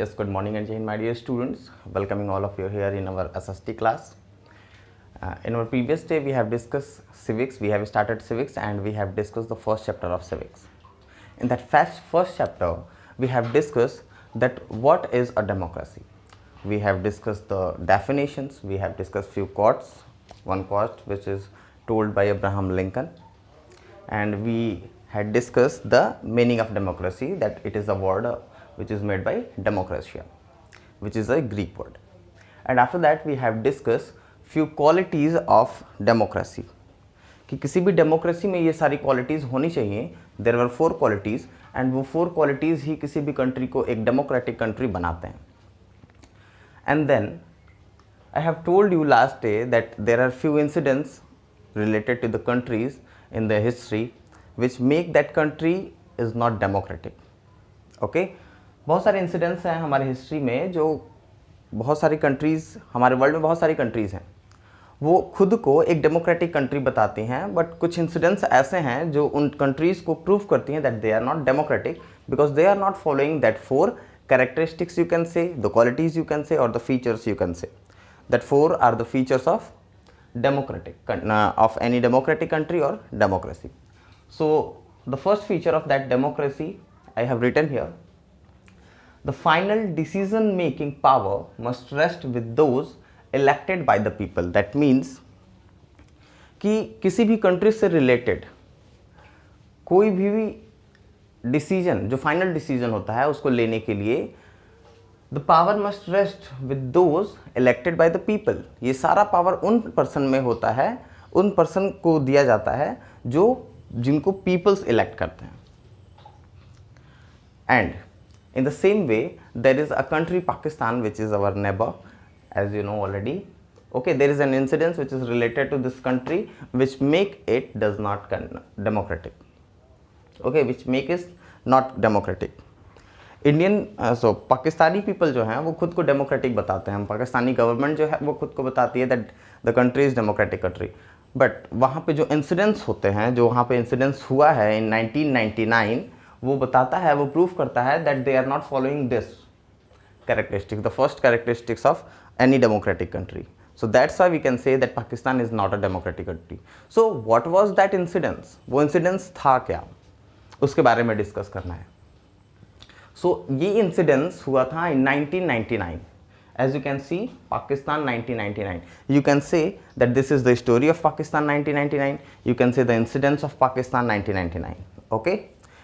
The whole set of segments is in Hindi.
Yes, good morning and Jai Hind, my dear students. Welcoming all of you here in our SST class. In our previous day, we have discussed civics. We have started civics and we have discussed the first chapter of civics. In that first chapter, we have discussed that what is a democracy. We have discussed the definitions. We have discussed few quotes. One quote which is told by Abraham Lincoln, and we had discussed the meaning of democracy, that it is a word which is made by demokratia, which is a Greek word. And after that we have discussed few qualities of democracy, कि किसी भी डेमोक्रेसी में ये सारी क्वालिटीज़ होनी चाहिए. देयर वर 4 क्वालिटीज़ एंड वो 4 क्वालिटीज़ ही किसी भी कंट्री को एक डेमोक्रेटिक कंट्री बनाते हैं. And then I have told you last day that there are few incidents related to the countries in the history which make that country is not democratic. Okay, बहुत सारे इंसिडेंट्स हैं हमारे हिस्ट्री में, जो बहुत सारी कंट्रीज़, हमारे वर्ल्ड में बहुत सारी कंट्रीज़ हैं, वो खुद को एक डेमोक्रेटिक कंट्री बताती हैं, बट कुछ इंसिडेंट्स ऐसे हैं जो उन कंट्रीज़ को प्रूव करती हैं that they are not democratic because they are not following that 4 characteristics you can say, the qualities you can say, और the features you can say. That 4 are the features of of any democratic country or democracy. So the first feature of that democracy I have written here: the final decision making power must rest with those elected by the people. That means कि किसी भी कंट्री से रिलेटेड कोई भी डिसीजन, जो फाइनल डिसीजन होता है, उसको लेने के लिए the power must rest with those elected by the people. ये सारा पावर उन पर्सन में होता है, उन पर्सन को दिया जाता है जो जिनको पीपल्स इलेक्ट करते हैं. And in the same way there is a country Pakistan which is our neighbour, as you know already. Okay, there is an incident which is related to this country which make it does not democratic. Okay, which make it not democratic. Indian Pakistani people जो हैं वो खुद को डेमोक्रेटिक बताते हैं. पाकिस्तानी गवर्नमेंट जो है वो खुद को बताती है that the country is democratic country. But वहाँ पे जो इंसिडेंट्स होते हैं, जो वहाँ पे इंसिडेंट्स हुआ है इन 1999, वो बताता है, वो प्रूफ करता है that they are not following this characteristics, the first characteristics of any democratic country. So that's why we can say that Pakistan is not a democratic country. So what was that incidence? वो incidence था क्या, उसके बारे में डिस्कस करना है. So ये incidence हुआ था in 1999. As you can see, Pakistan 1999. You can say that this is the story of Pakistan 1999. You can say the incidents of Pakistan 1999. Okay,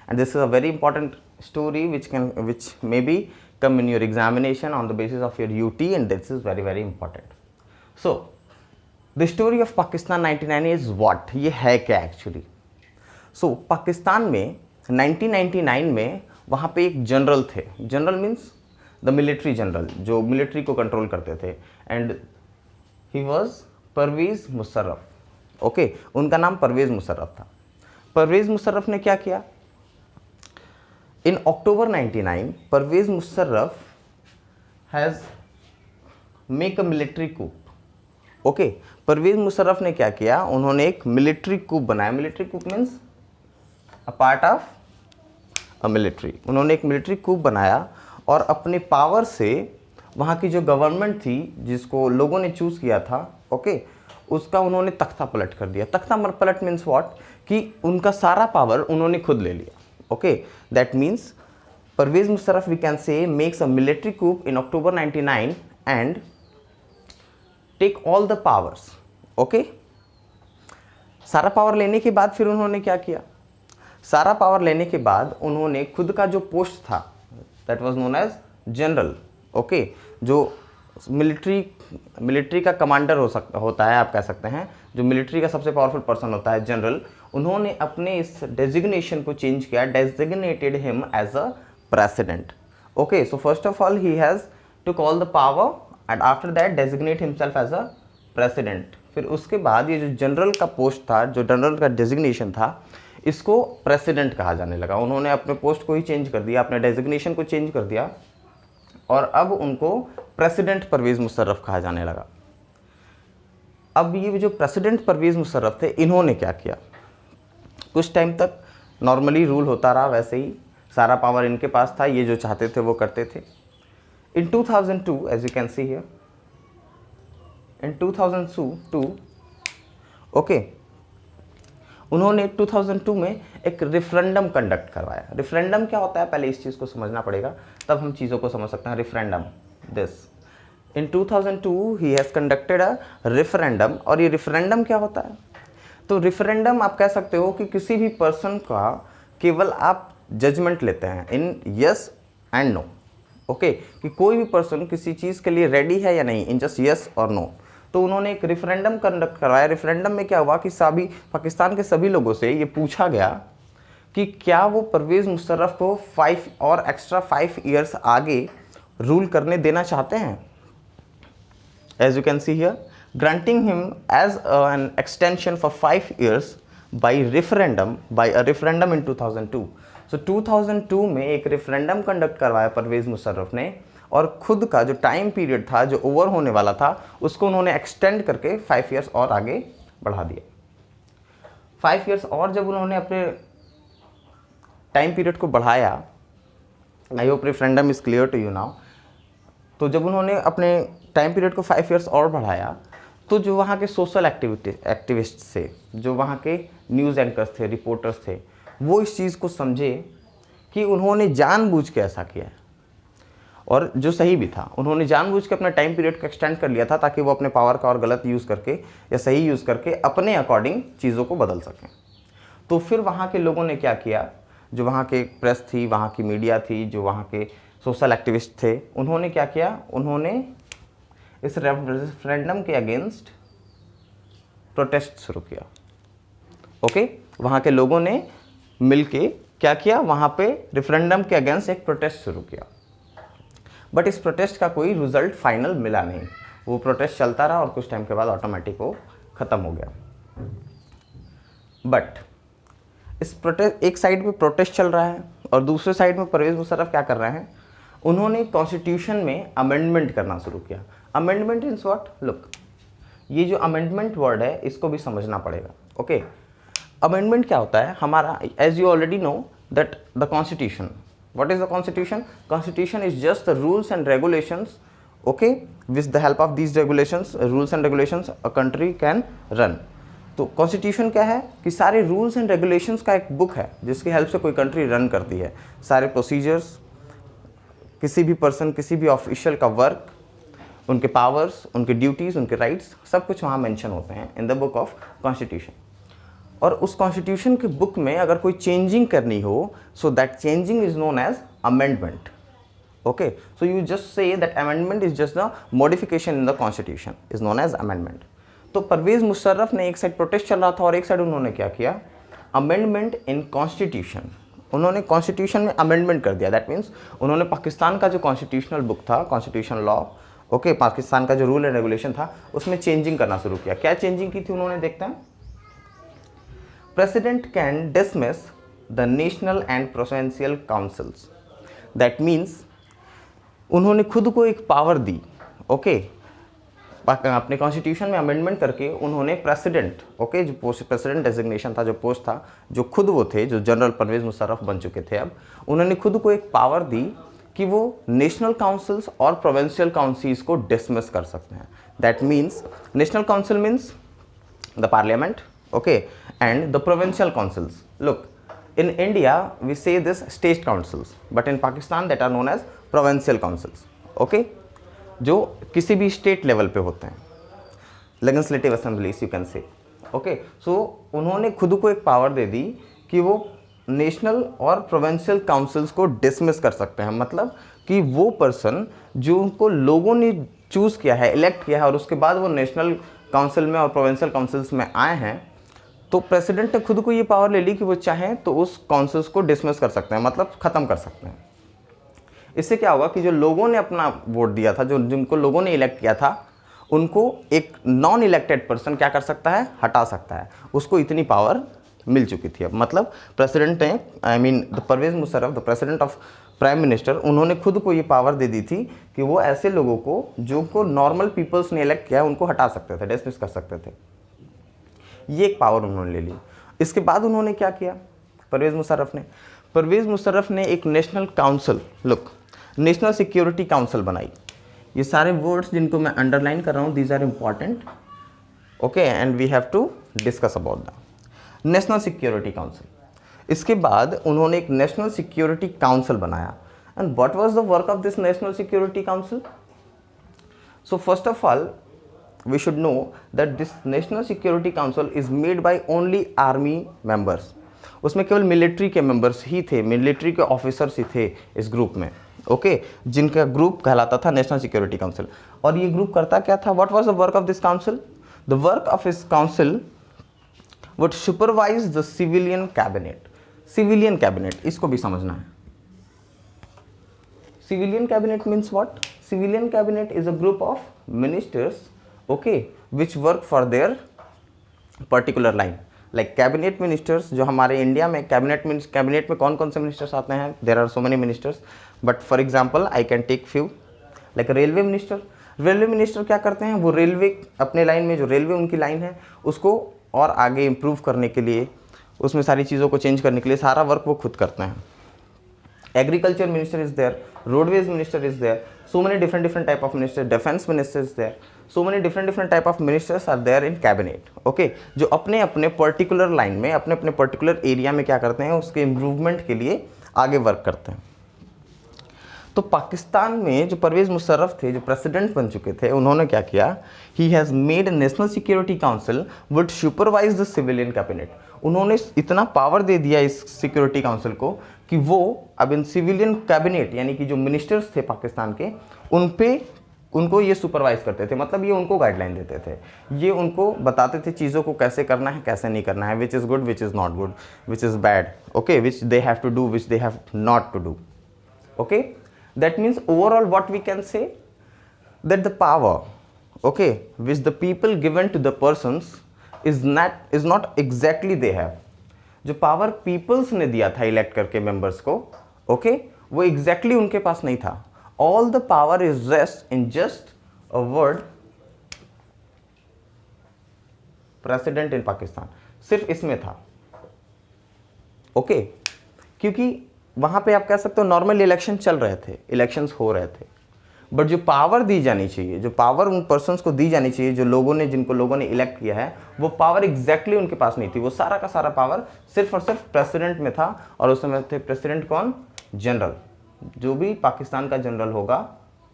and this is a very important story which maybe come in your examination on the basis of your UT, and this is very very important. So the story of Pakistan 1999 is what? ये है क्या एक्चुअली? So पाकिस्तान में 1999 में वहाँ पे एक जनरल थे. General means the military general, जो मिलिट्री को कंट्रोल करते थे, and he was Pervez Musharraf. Okay, उनका नाम परवेज़ मुशर्रफ था. परवेज़ मुशर्रफ ने क्या किया? In October 99 Pervez Musharraf has make a military coup. Okay, Pervez Musharraf ने क्या किया? उन्होंने एक मिलिट्री कूप बनाया. Military coup means a part of a military. उन्होंने एक मिलिट्री कूप बनाया और अपने पावर से वहाँ की जो गवर्नमेंट थी, जिसको लोगों ने चूज़ किया था, ओके, उसका उन्होंने तख्ता पलट कर दिया. तख्ता पलट मीन्स व्हाट? कि उनका सारा पावर उन्होंने खुद ले लिया. Okay, that means Pervez Musharraf we can say makes a military coup in October 99 and take all the powers. Okay, सारा पावर लेने के बाद फिर उन्होंने क्या किया? सारा पावर लेने के बाद उन्होंने खुद का जो पोस्ट था, that was known as general. Okay, जो मिलिट्री का कमांडर होता है, आप कह सकते हैं, जो मिलिट्री का सबसे पावरफुल पर्सन होता है, जनरल, उन्होंने अपने इस डेजिग्नेशन को चेंज किया, designated him as a president. Okay, so first of all he has took all the power and after that designate himself as a president. फिर उसके बाद ये जो जनरल का पोस्ट था, जो जनरल का डेजिग्नेशन था, इसको प्रेसिडेंट कहा जाने लगा. उन्होंने अपने पोस्ट को ही चेंज कर दिया, अपने डेजिग्नेशन को चेंज कर दिया, और अब उनको प्रेसिडेंट परवेज़ मुशर्रफ कहा जाने लगा. अब ये जो प्रेसिडेंट परवेज़ मुशर्रफ थे, इन्होंने क्या किया? कुछ टाइम तक नॉर्मली रूल होता रहा, वैसे ही सारा पावर इनके पास था, ये जो चाहते थे वो करते थे. In 2002, as you can see here, in 2002, okay, उन्होंने 2002 में एक रेफरेंडम कंडक्ट करवाया। रेफरेंडम क्या होता है, पहले इस चीज़ को समझना पड़ेगा, तब हम चीज़ों को समझ सकते हैं। Referendum, this in 2002 he has conducted a referendum. और ये रेफरेंडम क्या होता है? तो रेफरेंडम आप कह सकते हो कि किसी भी पर्सन का केवल आप जजमेंट लेते हैं in yes and no, okay, कि कोई भी पर्सन किसी चीज़ के लिए रेडी है या नहीं, इन जस्ट यस और नो। तो उन्होंने एक रेफरेंडम कंडक्ट करवाया। रेफरेंडम में क्या हुआ कि सभी पाकिस्तान के सभी लोगों से ये पूछा गया कि क्या वो परवेज़ मुशर्रफ को 5 और एक्स्ट्रा 5 ईयर्स आगे रूल करने देना चाहते हैं। As you can see here, granting him as an extension for 5 years by a referendum in 2002. So 2002 में एक रेफरेंडम कंडक्ट करवाया परवेज़ मुशर्रफ ने, और खुद का जो टाइम पीरियड था जो ओवर होने वाला था उसको उन्होंने एक्सटेंड करके 5 ईयर्स और आगे बढ़ा दिया। 5 ईयर्स और जब उन्होंने अपने टाइम पीरियड को बढ़ाया, I hope referendum is clear to you now. तो जब उन्होंने अपने टाइम पीरियड को 5 ईयर्स और बढ़ाया, तो जो वहाँ के सोशल एक्टिविस्ट थे, जो वहाँ के न्यूज़ एंकर्स थे, रिपोर्टर्स थे, वो इस चीज़ को समझे कि उन्होंने जानबूझ के ऐसा किया है, और जो सही भी था, उन्होंने जानबूझ के अपना टाइम पीरियड को एक्सटेंड कर लिया था ताकि वो अपने पावर का और गलत यूज़ करके या सही यूज़ करके अपने अकॉर्डिंग चीज़ों को बदल सकें। तो फिर वहाँ के लोगों ने क्या किया, जो वहाँ के प्रेस थी, वहाँ की मीडिया थी, जो वहाँ के सोशल एक्टिविस्ट थे, उन्होंने क्या किया, उन्होंने इस रेफरेंडम के अगेंस्ट प्रोटेस्ट शुरू किया। ओके, वहाँ के लोगों ने मिलके क्या किया, वहाँ पे रेफरेंडम के अगेंस्ट एक प्रोटेस्ट शुरू किया। बट इस प्रोटेस्ट का कोई रिजल्ट फाइनल मिला नहीं। वो प्रोटेस्ट चलता रहा और कुछ टाइम के बाद ऑटोमेटिक वो ख़त्म हो गया। बट इस प्रोटेस्ट, एक साइड पे प्रोटेस्ट चल रहा है और दूसरे साइड में परवेज़ मुशर्रफ क्या कर रहे हैं, उन्होंने कॉन्स्टिट्यूशन में अमेंडमेंट करना शुरू किया। अमेंडमेंट इन व्हाट, लुक, ये जो अमेंडमेंट वर्ड है इसको भी समझना पड़ेगा। ओके, अमेंडमेंट क्या होता है हमारा, as you already know that the constitution, what is the constitution? Constitution is just the rules and regulations, okay, with the help of these regulations, rules and regulations a country can run. तो कॉन्स्टिट्यूशन क्या है कि सारे रूल्स एंड रेगुलेशंस का एक बुक है जिसकी हेल्प से कोई कंट्री रन करती है। सारे प्रोसीजर्स, किसी भी पर्सन, किसी भी ऑफिशियल का वर्क, उनके पावर्स, उनके ड्यूटीज़, उनके राइट्स, सब कुछ वहाँ मेंशन होते हैं in the book of constitution. और उस कॉन्स्टिट्यूशन के बुक में अगर कोई चेंजिंग करनी हो, so that changing is known as amendment. Okay, so you just say that amendment is just the modification in the constitution, is known as amendment. तो परवेज़ मुशर्रफ ने, एक साइड प्रोटेस्ट चल रहा था और एक साइड उन्होंने क्या किया, अमेंडमेंट इन कॉन्स्टिट्यूशन, उन्होंने कॉन्स्टिट्यूशन में अमेंडमेंट कर दिया। दैट मीन्स उन्होंने पाकिस्तान का जो कॉन्स्टिट्यूशनल बुक था, कॉन्स्टिट्यूशन लॉ, ओके, पाकिस्तान का जो रूल एंड रेगुलेशन था उसमें चेंजिंग करना शुरू किया। क्या चेंजिंग की थी उन्होंने, देखते हैं। President can dismiss the national and provincial councils. That means उन्होंने खुद को एक पावर दी, ओके, अपने कॉन्स्टिट्यूशन में अमेंडमेंट करके उन्होंने प्रेसिडेंट, ओके, जो पोस्ट प्रेसिडेंट डेजिग्नेशन था, जो पोस्ट था, जो खुद वो थे, जो जनरल परवेज़ मुशर्रफ बन चुके थे, अब उन्होंने खुद को एक पावर दी कि वो नेशनल काउंसिल्स और प्रोविंशियल काउंसिल्स को डिसमिस कर सकते हैं। That means national council means the parliament, okay, and the provincial councils. Look, in India we say this state councils, but in Pakistan that are known as provincial councils, okay, जो किसी भी स्टेट लेवल पे होते हैं, legislative assemblies you can say. Okay, so उन्होंने खुद को एक पावर दे दी कि वो नेशनल और प्रोविंशियल काउंसिल्स को डिसमिस कर सकते हैं। मतलब कि वो पर्सन जो उनको लोगों ने चूज़ किया है, इलेक्ट किया है, और उसके बाद वो नेशनल काउंसिल में और प्रोविंशियल काउंसिल्स में आए हैं, तो प्रेसिडेंट ने खुद को ये पावर ले ली कि वो चाहें तो उस काउंसिल्स को डिसमिस कर सकते हैं, मतलब ख़त्म कर सकते हैं। इससे क्या होगा कि जो लोगों ने अपना वोट दिया था, जो जिनको लोगों ने इलेक्ट किया था, उनको एक नॉन इलेक्टेड पर्सन क्या कर सकता है, हटा सकता है। उसको इतनी पावर मिल चुकी थी अब। मतलब प्रेसिडेंट ने, I mean the Pervez Musharraf, the president of prime minister, उन्होंने खुद को ये पावर दे दी थी कि वो ऐसे लोगों को जो को नॉर्मल पीपल्स ने इलेक्ट किया है उनको हटा सकते थे, डिसमिस कर सकते थे। ये एक पावर उन्होंने ले ली। इसके बाद उन्होंने क्या किया, परवेज़ मुशर्रफ ने एक national council, look, national security council बनाई। ये सारे वर्ड्स जिनको मैं अंडरलाइन कर रहा हूँ, these are important, okay, and we have to discuss about the national security council. इसके बाद उन्होंने एक नेशनल सिक्योरिटी काउंसिल बनाया। And what was the work of this national security council? So first of all we should know that this national security council is made by only army members। उसमें केवल मिलिट्री के मेंबर्स ही थे, मिलिट्री के ऑफिसर्स ही थे इस ग्रुप में, ओके, जिनका ग्रुप कहलाता था नेशनल सिक्योरिटी काउंसिल। और ये ग्रुप करता क्या था? What was the work of this council? The work of this council would supervise the civilian cabinet. Civilian cabinet, इसको भी समझना है। Civilian cabinet means what? Civilian cabinet is a group of ministers, okay, which work for their particular line, like cabinet ministers। जो हमारे इंडिया में कैबिनेट में कौन कौन से मिनिस्टर्स आते हैं? there are so many ministers, but for example I can take few, like railway minister. Railway minister क्या करते हैं? वो रेलवे अपने लाइन में, जो रेलवे उनकी लाइन है उसको और आगे इम्प्रूव करने के लिए, उसमें सारी चीज़ों को चेंज करने के लिए सारा वर्क वो खुद करते हैं। Agriculture minister is there, roadways minister is there, so many different type of minister, defense minister is there, so many different type of ministers are there in cabinet, okay, जो अपने अपने पर्टिकुलर लाइन में, अपने अपने पर्टिकुलर एरिया में क्या करते हैं? उसके इम्प्रूवमेंट के लिए आगे वर्क करते हैं। तो पाकिस्तान में जो परवेज़ मुशर्रफ थे, जो प्रेसिडेंट बन चुके थे, उन्होंने क्या किया? He has made national security council would supervise the civilian cabinet. उन्होंने इतना पावर दे दिया इस सिक्योरिटी काउंसिल को कि वो अब इन सिविलियन कैबिनेट, यानी कि जो मिनिस्टर्स थे पाकिस्तान के, उनको ये सुपरवाइज करते थे। मतलब ये उनको गाइडलाइन देते थे, ये उनको बताते थे चीज़ों को कैसे करना है, कैसे नहीं करना है, which is good, which is not good, which is bad, okay, which they have to do, which they have not to do, okay. That means overall what we can say, that the power, okay, which the people given to the persons is not exactly they have. जो पावर पीपल्स ने दिया था इलेक्ट करके मेंबर्स को, ओके, वो एग्जैक्टली उनके पास नहीं था। All the power is rest in just a word president in Pakistan, सिर्फ इसमें था, ओके, क्योंकि वहां पे आप कह सकते हो नॉर्मल इलेक्शन चल रहे थे, इलेक्शंस हो रहे थे, बट जो पावर दी जानी चाहिए, जो पावर उन पर्सन्स को दी जानी चाहिए, जो लोगों ने, जिनको लोगों ने इलेक्ट किया है, वो पावर एग्जैक्टली उनके पास नहीं थी। वो सारा का सारा पावर सिर्फ और सिर्फ प्रेसिडेंट में था। और उस समय थे प्रेसिडेंट कौन? जनरल। जो भी पाकिस्तान का जनरल होगा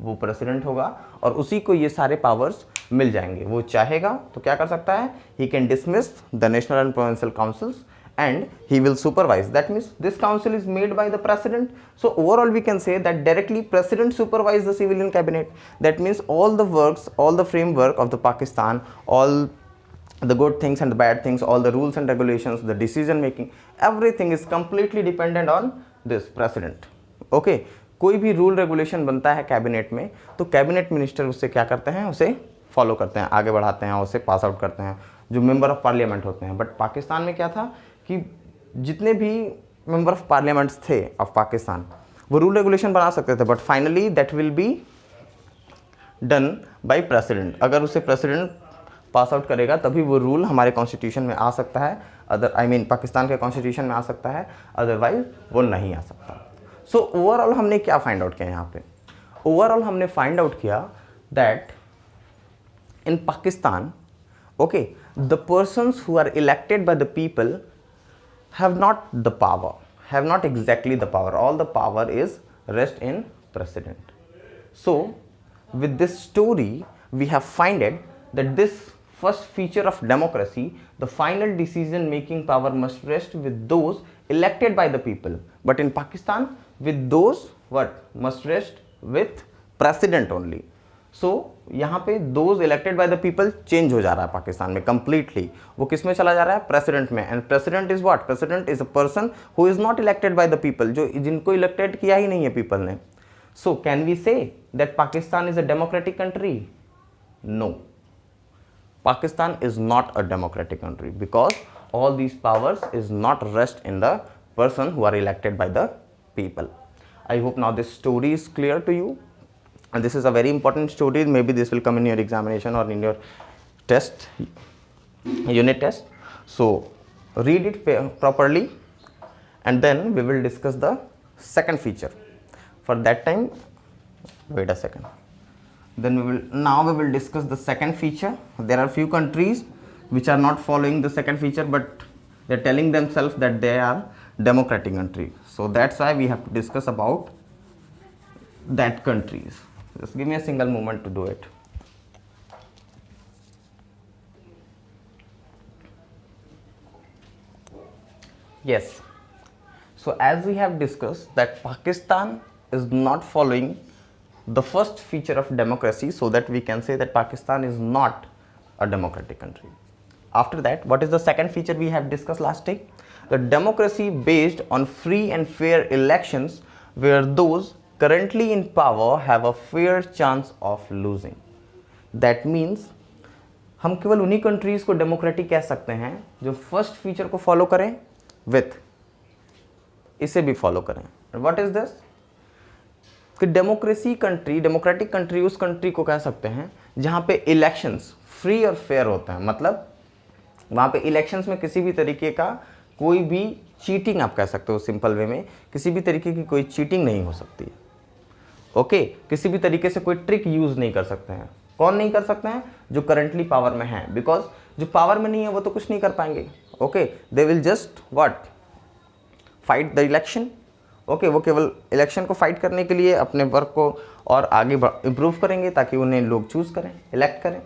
वो प्रेसिडेंट होगा, और उसी को ये सारे पावर्स मिल जाएंगे। वो चाहेगा तो क्या कर सकता है? He can dismiss the national and provincial councils and he will supervise। That means this council is made by the president। So overall we can say that directly president supervise the civilian cabinet। That means all the works, all the framework of the Pakistan, all the good things and the bad things, all the rules and regulations, the decision making, everything is completely dependent on this president, okay। कोई भी रूल रेगुलेशन बनता है कैबिनेट में, तो कैबिनेट मिनिस्टर उससे क्या करते हैं? उसे फॉलो करते हैं, आगे बढ़ाते हैं, उसे पास आउट करते हैं, जो मेंबर ऑफ पार्लियामेंट होते हैं। बट पाकिस्तान में क्या था कि जितने भी मेंबर ऑफ पार्लियामेंट्स थे ऑफ पाकिस्तान, वो रूल रेगुलेशन बना सकते थे, but finally that will be done by president. अगर उसे प्रेसिडेंट पास आउट करेगा तभी वो रूल हमारे कॉन्स्टिट्यूशन में आ सकता है, पाकिस्तान के कॉन्स्टिट्यूशन में आ सकता है, अदरवाइज वो नहीं आ सकता। सो ओवरऑल हमने क्या फाइंड आउट किया यहाँ पे? ओवरऑल हमने फाइंड आउट किया that in Pakistan, okay, the persons who are elected by the people have not the power, have not exactly the power, all the power is rest in president। So with this story we have finded that this first feature of democracy, the final decision making power must rest with those elected by the people, but in Pakistan with those what must rest with president only। सो यहाँ पे those elected by the people change हो जा रहा है पाकिस्तान में कंप्लीटली। वो किस में चला जा रहा है? प्रेसिडेंट में। And president is what? President is a person who is not elected by the people, जो जिनको इलेक्टेड किया ही नहीं है पीपल ने। So can we say that Pakistan is a democratic country? No, Pakistan is not a democratic country because all these powers is not rest in the person who are elected by the people. I hope now this story is clear to you, and this is a very important story। Maybe this will come in your examination or in your test, unit test। So read it properly and then we will discuss the second feature। For that time Wait a second. Then we will discuss the second feature. There are few countries which are not following the second feature, but they're telling themselves that they are democratic country. So that's why we have to discuss about that countries. Just give me a single moment to do it. Yes. So as we have discussed that Pakistan is not following the first feature of democracy, so that we can say that Pakistan is not a democratic country. After that, what is the second feature we have discussed last time? The democracy based on free and fair elections where those currently in power have a fair chance of losing. That means हम केवल उन्हीं कंट्रीज को डेमोक्रेटिक कह सकते हैं जो फर्स्ट फीचर को फॉलो करें विथ इसे भी फॉलो करें. What is this? कि डेमोक्रेटिक कंट्री उस कंट्री को कह सकते हैं जहां पे इलेक्शंस फ्री और फेयर होते हैं. मतलब वहां पे इलेक्शंस में किसी भी तरीके का कोई भी चीटिंग, आप कह सकते हो सिंपल वे में, किसी भी तरीके की कोई चीटिंग नहीं हो सकती. ओके, किसी भी तरीके से कोई ट्रिक यूज नहीं कर सकते हैं. कौन नहीं कर सकते हैं? जो करंटली पावर में है. बिकॉज जो पावर में नहीं है वो तो कुछ नहीं कर पाएंगे. Okay, they will just what fight the election. Okay, वो केवल इलेक्शन को फाइट करने के लिए अपने वर्क को और आगे इम्प्रूव करेंगे ताकि उन्हें लोग चूज करें, इलेक्ट करें.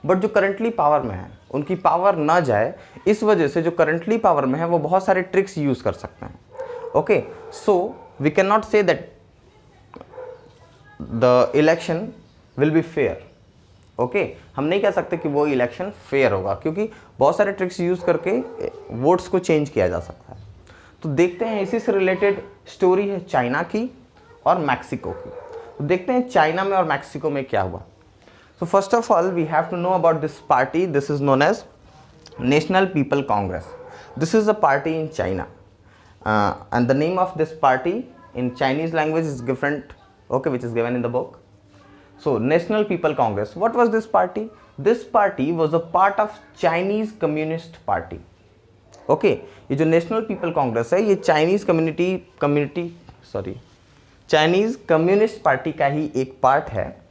बट जो करंटली पावर में है उनकी पावर ना जाए, इस वजह से जो करंटली पावर में है वो बहुत सारे ट्रिक्स यूज कर सकते हैं. Okay, so we can not say that the election will be fair. Okay, हम नहीं कह सकते कि वो इलेक्शन फेयर होगा, क्योंकि बहुत सारे ट्रिक्स यूज करके वोट्स को चेंज किया जा सकता है. तो देखते हैं, इसी से रिलेटेड स्टोरी है चाइना की और मैक्सिको की. तो देखते हैं चाइना में और मैक्सिको में क्या हुआ. So first of all, we have to know about this party. This is known as National People Congress. This is a party in China, and the name of this party in Chinese language is different. Okay, which is given in the book. So National People Congress. What was this party? This party was a part of Chinese Communist Party. Okay, ये जो National People Congress है ये चाइनीज चाइनीज कम्युनिस्ट पार्टी का ही एक पार्ट है.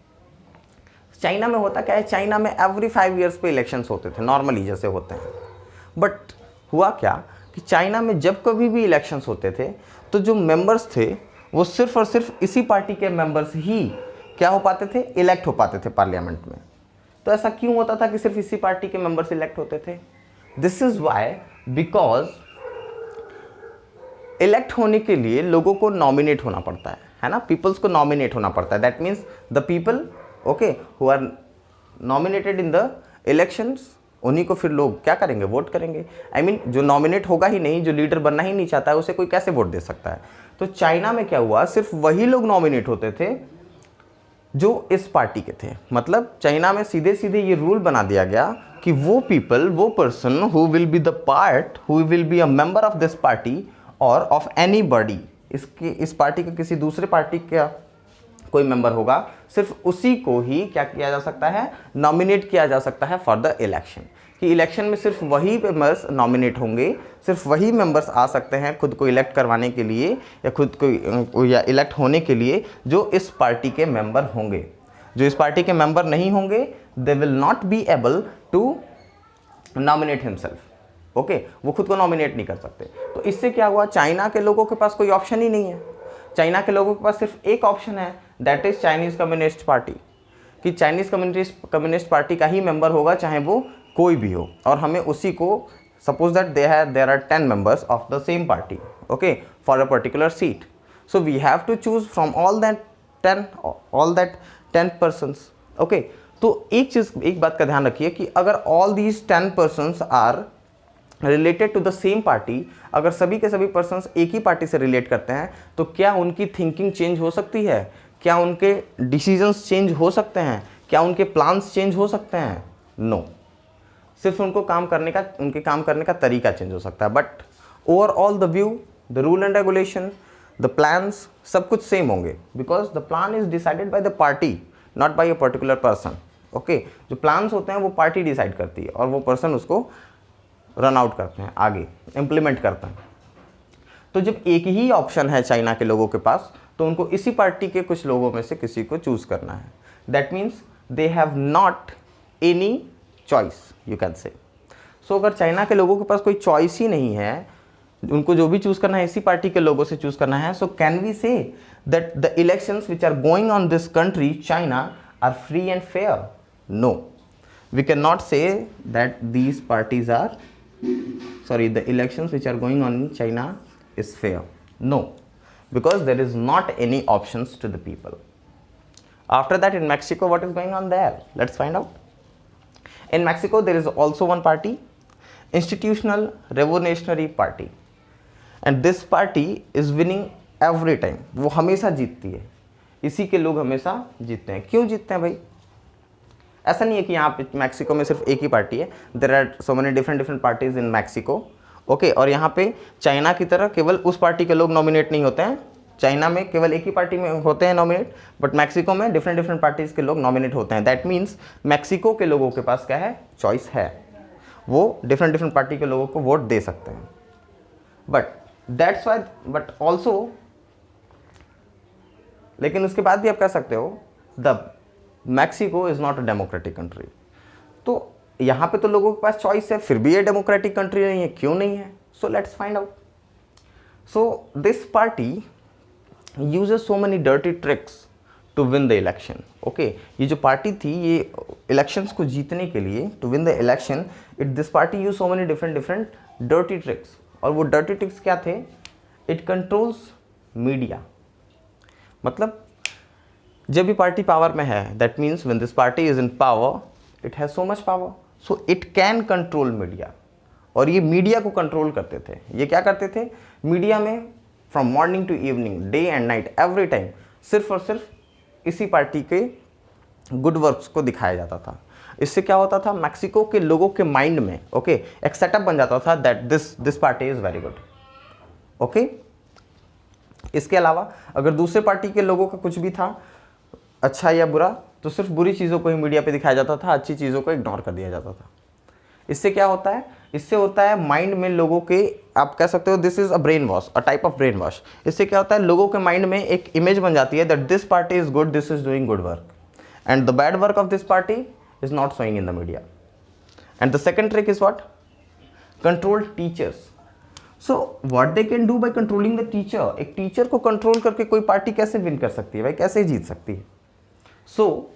चाइना में होता क्या है, चाइना में एवरी 5 years पे इलेक्शंस होते थे नॉर्मली जैसे होते हैं. बट हुआ क्या कि चाइना में जब कभी भी इलेक्शंस होते थे तो जो मेंबर्स थे वो सिर्फ और सिर्फ इसी पार्टी के मेंबर्स ही क्या हो पाते थे, इलेक्ट हो पाते थे पार्लियामेंट में. तो ऐसा क्यों होता था कि सिर्फ इसी पार्टी के मेंबर्स इलेक्ट होते थे? This is why, because elect होने के लिए लोगों को नॉमिनेट होना पड़ता है ना, पीपल्स को नॉमिनेट होना पड़ता है. That means the people okay who are nominated in the elections, उन्हीं को फिर लोग क्या करेंगे, वोट करेंगे. आई मीन जो नॉमिनेट होगा ही नहीं, जो लीडर बनना ही नहीं चाहता है, उसे कोई कैसे वोट दे सकता है. तो चाइना में क्या हुआ, सिर्फ वही लोग नॉमिनेट होते थे जो इस पार्टी के थे. मतलब चाइना में सीधे सीधे ये रूल बना दिया गया कि वो पीपल, वो person who will be the part, who will be a member of this party और ऑफ एनी बॉडी, इस पार्टी का किसी दूसरे पार्टी का कोई मेंबर होगा, सिर्फ उसी को ही क्या किया जा सकता है, नॉमिनेट किया जा सकता है फॉर द इलेक्शन. कि इलेक्शन में सिर्फ वही मेंबर्स नॉमिनेट होंगे, सिर्फ वही मेंबर्स आ सकते हैं खुद को इलेक्ट करवाने के लिए या खुद को या इलेक्ट होने के लिए जो इस पार्टी के मेंबर होंगे. जो इस पार्टी के मेंबर नहीं होंगे, they will not be able to nominate himself. Okay, वो खुद को नॉमिनेट नहीं कर सकते. तो इससे क्या हुआ, चाइना के लोगों के पास कोई ऑप्शन ही नहीं है. चाइना के लोगों के पास सिर्फ एक ऑप्शन है, that is Chinese communist party. कि चाइनीज कम्युनिस्ट पार्टी का ही मेंबर होगा चाहे वो कोई भी हो, और हमें उसी को, suppose that there are 10 members of the same party, okay, for a particular seat. So we have to choose from all that 10 persons. Okay, तो एक बात का ध्यान रखिए कि अगर all these 10 persons are related to the same party, अगर सभी के सभी पर्सन्स एक ही पार्टी से रिलेट करते हैं, तो क्या उनकी थिंकिंग चेंज हो सकती है? क्या उनके डिसीजंस चेंज हो सकते हैं? क्या उनके प्लान्स चेंज हो सकते हैं? नो. सिर्फ उनके काम करने का तरीका चेंज हो सकता है. But overall the view, the rule and regulation, the plans, सब कुछ सेम होंगे. Because the plan is decided by the party, not by a particular person. Okay, जो प्लान्स होते हैं वो पार्टी डिसाइड करती है और वो पर्सन उसको रन आउट करते हैं, आगे इम्प्लीमेंट करते हैं. तो जब एक ही ऑप्शन है चाइना के लोगों के पास, तो उनको इसी पार्टी के कुछ लोगों में से किसी को चूज करना है। That means they have not any choice, you can say. So अगर चाइना के लोगों के पास कोई चॉइस ही नहीं है, उनको जो भी चूज करना है इसी पार्टी के लोगों से चूज करना है, so can we say that the elections which are going on this country China are free and fair? No, we can not say that these parties are the elections which are going on in China is fair. No, because there is not any options to the people. After that, in Mexico, what is going on there? Let's find out. In Mexico, there is also one party, Institutional Revolutionary Party, and this party is winning every time. वो हमेशा जीतती है, इसी के लोग हमेशा जीतते हैं। क्यों जीतते हैं भाई? ऐसा नहीं है कि यहाँ पे मैक्सिको में सिर्फ एक ही पार्टी है, there are so many different parties in Mexico, okay. और यहाँ पे चाइना की तरह केवल उस पार्टी के लोग नॉमिनेट नहीं होते हैं, चाइना में केवल एक ही पार्टी में होते हैं नॉमिनेट, बट मैक्सिको में डिफरेंट पार्टीज के लोग नॉमिनेट होते हैं। दैट मीन्स मैक्सिको के लोगों के पास क्या है? चॉइस है, वो डिफरेंट पार्टी के लोगों को वोट दे सकते हैं। But that's why, but also, लेकिन उसके बाद भी आप कह सकते हो the Mexico is not a democratic country. तो यहाँ पे तो लोगों के पास चॉइस है, फिर भी ये डेमोक्रेटिक कंट्री नहीं है। क्यों नहीं है? So let's find out. So this party uses so many dirty tricks to win the election, okay. ये जो पार्टी थी, ये इलेक्शंस को जीतने के लिए, to win the election, this party use so many different dirty tricks. और वो डर्टी ट्रिक्स क्या थे? It controls media. मतलब जब भी पार्टी पावर में है, that means when this party is in power, it has so much power, so it can control media. और ये मीडिया को कंट्रोल करते थे। ये क्या करते थे? मीडिया में from morning to evening, day and night, every time सिर्फ और सिर्फ इसी पार्टी के गुड वर्क्स को दिखाया जाता था। इससे क्या होता था? मैक्सिको के लोगों के माइंड में, ओके, एक सेटअप बन जाता था that this party is very good, okay. इसके अलावा अगर दूसरे पार्टी के लोगों का कुछ भी था, अच्छा या बुरा, तो सिर्फ बुरी चीज़ों को ही मीडिया पे दिखाया जाता था, अच्छी चीज़ों को इग्नोर कर दिया जाता था। इससे क्या होता है? इससे होता है माइंड में लोगों के, आप कह सकते हो this is a brain wash, a type of brain wash. इससे क्या होता है? लोगों के माइंड में एक इमेज बन जाती है that this party is good, this is doing good work, and the bad work of this party is not showing in the media. And the second trick is what? Control teachers. So what they can do by controlling the teacher? एक टीचर को कंट्रोल करके कोई पार्टी कैसे विन कर सकती है भाई? कैसे जीत सकती है? सो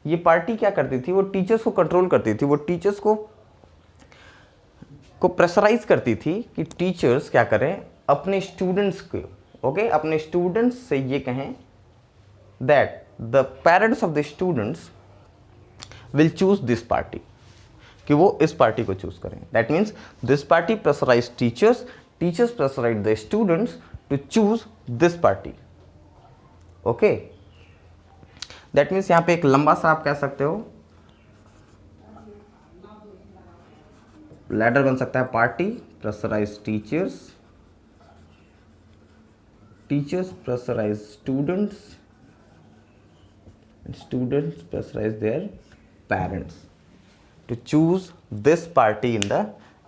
ये पार्टी क्या करती थी? वो टीचर्स को कंट्रोल करती थी। वो टीचर्स को प्रेशराइज करती थी कि टीचर्स क्या करें? अपने स्टूडेंट्स को, ओके, अपने स्टूडेंट्स से ये कहें that the parents of the students will choose this party, कि वो इस पार्टी को चूज करें। That means this party pressurise teachers, teachers pressurise the students to choose this party, okay. That मीन्स यहाँ पे एक लंबा सा आप कह सकते हो लैडर बन सकता है। Party pressurise teachers, teachers pressurise students, students pressurise their parents to choose this party in the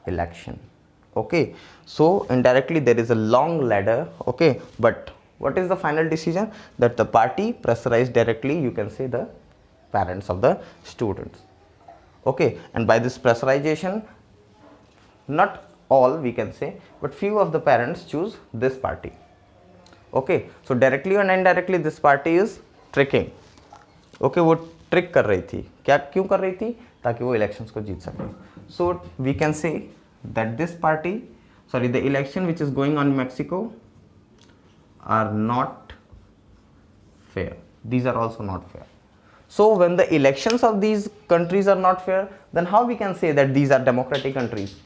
election, okay. So indirectly there is a long ladder, okay, but what is the final decision? That the party pressurized directly, you can say, the parents of the students, okay. And by this pressurization, not all we can say, but few of the parents choose this party, okay. So directly and indirectly this party is tricking, okay. वो ट्रिक कर रही थी। क्या, क्यों कर रही थी? ताकि वो इलेक्शंस को जीत सके। So we can say that this party, sorry, the election which is going on in Mexico are not fair. These are also not fair. So when the elections of these countries are not fair, then how we can say that these are democratic countries?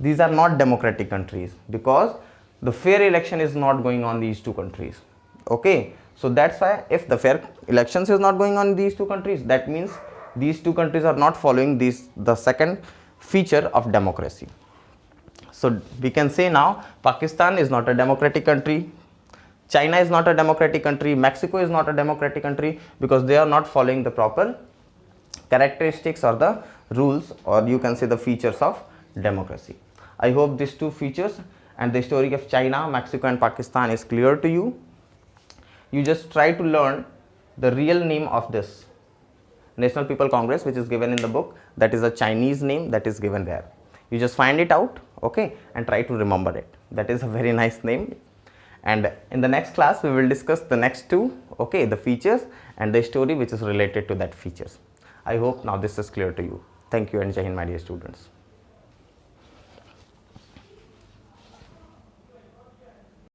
These are not democratic countries, because the fair election is not going on these two countries, okay. So that's why if the fair elections is not going on in these two countries, that means these two countries are not following the second feature of democracy. So we can say now Pakistan is not a democratic country, China is not a democratic country, Mexico is not a democratic country, because they are not following the proper characteristics or the rules, or you can say the features of democracy. I hope these two features and the story of China, Mexico and Pakistan is clear to you, you just try to learn the real name of this National People Congress, which is given in the book. That is a Chinese name that is given there. You just find it out, okay, and try to remember it. That is a very nice name. And in the next class, we will discuss the next two, okay, the features and the story which is related to that features. I hope now this is clear to you. Thank you and Jai Hind, my dear students.